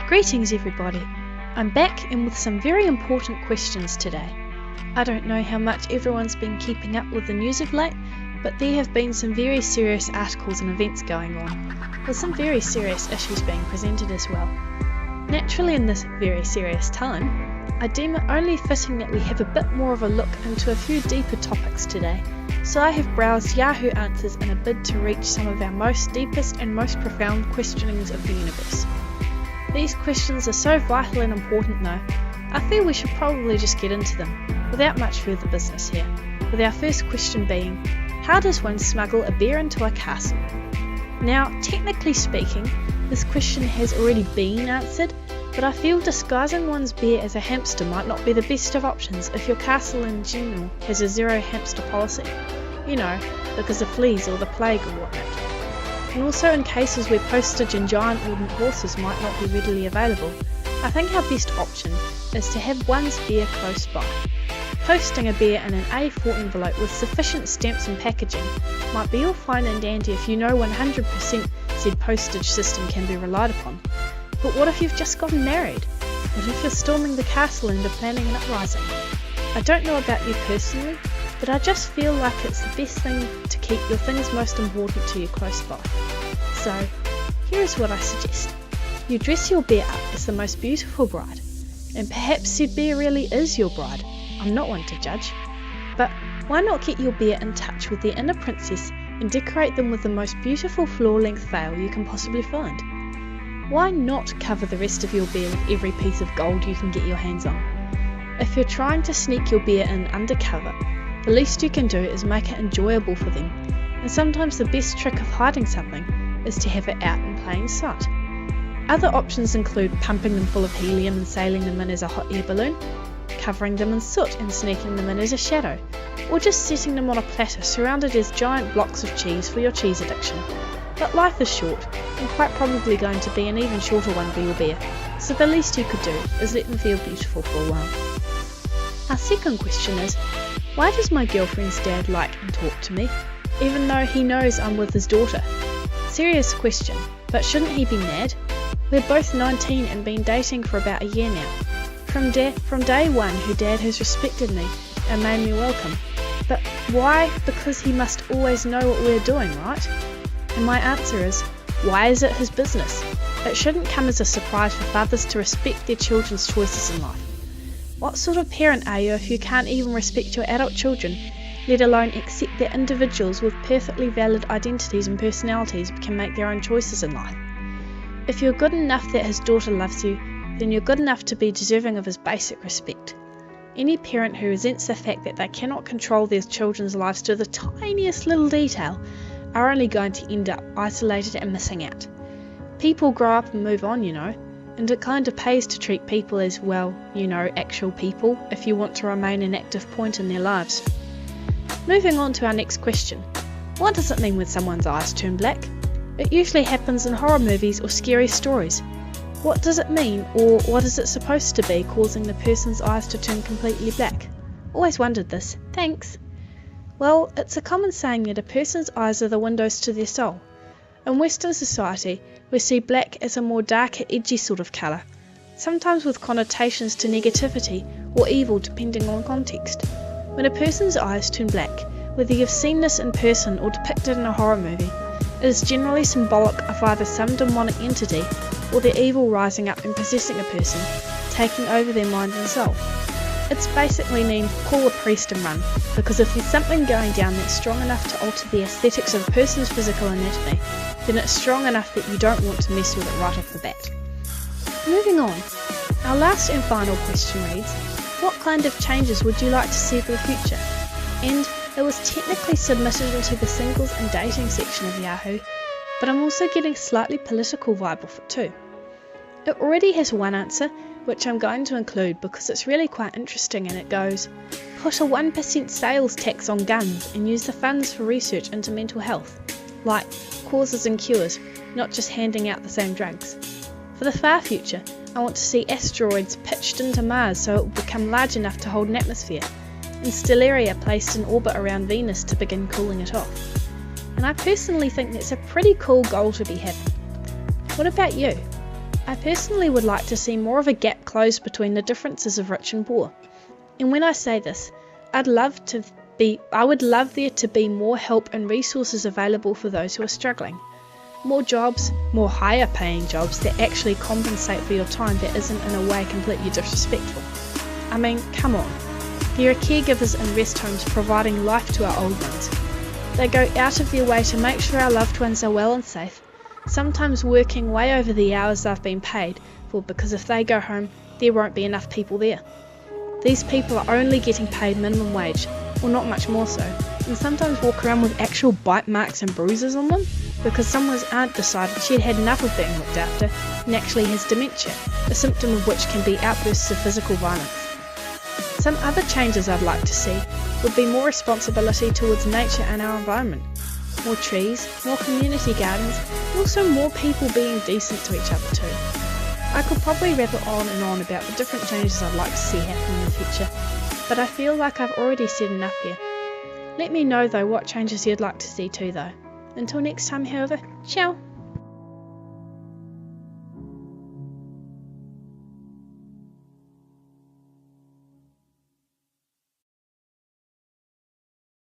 Greetings everybody, I'm back and with some very important questions today. I don't know how much everyone's been keeping up with the news of late, but there have been some very serious articles and events going on, with some very serious issues being presented as well. Naturally in this very serious time, I deem it only fitting that we have a bit more of a look into a few deeper topics today, so I have browsed Yahoo Answers in a bid to reach some of our most deepest and most profound questionings of the universe. These questions are so vital and important though, I feel we should probably just get into them, without much further business here, with our first question being, how does one smuggle a bear into a castle? Now, technically speaking, this question has already been answered, but I feel disguising one's bear as a hamster might not be the best of options if your castle in general has a zero hamster policy. You know, because of fleas or the plague or whatnot. And also in cases where postage and giant wooden horses might not be readily available, I think our best option is to have one's bear close by. Posting a bear in an A4 envelope with sufficient stamps and packaging might be all fine and dandy if you know 100% said postage system can be relied upon. But what if you've just gotten married? What if you're storming the castle and are planning an uprising? I don't know about you personally, but I just feel like it's the best thing to keep your things most important to you close by. So, here is what I suggest. You dress your bear up as the most beautiful bride, and perhaps said bear really is your bride. I'm not one to judge. But why not get your bear in touch with their inner princess and decorate them with the most beautiful floor-length veil you can possibly find? Why not cover the rest of your bear with every piece of gold you can get your hands on? If you're trying to sneak your bear in undercover, the least you can do is make it enjoyable for them, and sometimes the best trick of hiding something is to have it out in plain sight. Other options include pumping them full of helium and sailing them in as a hot air balloon, covering them in soot and sneaking them in as a shadow, or just setting them on a platter surrounded as giant blocks of cheese for your cheese addiction. But life is short, and quite probably going to be an even shorter one for your bear, so the least you could do is let them feel beautiful for a while. Our second question is, why does my girlfriend's dad like and talk to me, even though he knows I'm with his daughter? Serious question, but shouldn't he be mad? We're both 19 and been dating for about a year now. From day one, her dad has respected me and made me welcome. But why? Because he must always know what we're doing, right? And my answer is, why is it his business? It shouldn't come as a surprise for fathers to respect their children's choices in life. What sort of parent are you if you can't even respect your adult children, let alone accept that individuals with perfectly valid identities and personalities can make their own choices in life? If you're good enough that his daughter loves you, then you're good enough to be deserving of his basic respect. Any parent who resents the fact that they cannot control their children's lives to the tiniest little detail are only going to end up isolated and missing out. People grow up and move on, and it kind of pays to treat people as, actual people if you want to remain an active point in their lives. Moving on to our next question. What does it mean when someone's eyes turn black? It usually happens in horror movies or scary stories. What does it mean, or what is it supposed to be, causing the person's eyes to turn completely black? Always wondered this. Thanks. Well, it's a common saying that a person's eyes are the windows to their soul. In Western society, we see black as a more darker, edgy sort of colour, sometimes with connotations to negativity or evil depending on context. When a person's eyes turn black, whether you've seen this in person or depicted in a horror movie, it is generally symbolic of either some demonic entity or the evil rising up and possessing a person, taking over their mind and soul. It's basically named call a priest and run, because if there's something going down that's strong enough to alter the aesthetics of a person's physical anatomy, then it's strong enough that you don't want to mess with it right off the bat. Moving on, our last and final question reads, what kind of changes would you like to see for the future? And it was technically submitted into the singles and dating section of Yahoo, but I'm also getting a slightly political vibe off it too. It already has one answer, which I'm going to include because it's really quite interesting, and it goes, put a 1% sales tax on guns and use the funds for research into mental health, like causes and cures, not just handing out the same drugs. For the far future, I want to see asteroids pitched into Mars so it will become large enough to hold an atmosphere, and Stellaria placed in orbit around Venus to begin cooling it off. And I personally think that's a pretty cool goal to be having. What about you? I personally would like to see more of a gap closed between the differences of rich and poor. And when I say this, I would love there to be more help and resources available for those who are struggling. More jobs, more higher paying jobs that actually compensate for your time that isn't in a way completely disrespectful. I mean, come on. There are caregivers in rest homes providing life to our old ones. They go out of their way to make sure our loved ones are well and safe, sometimes working way over the hours they've been paid for, because if they go home, there won't be enough people there. These people are only getting paid minimum wage, or not much more so, and sometimes walk around with actual bite marks and bruises on them because someone's aunt decided she'd had enough of being looked after and actually has dementia, a symptom of which can be outbursts of physical violence. Some other changes I'd like to see would be more responsibility towards nature and our environment. More trees, more community gardens, and also more people being decent to each other too. I could probably rattle on and on about the different changes I'd like to see happen in the future, but I feel like I've already said enough here. Let me know though what changes you'd like to see too though. Until next time however, ciao!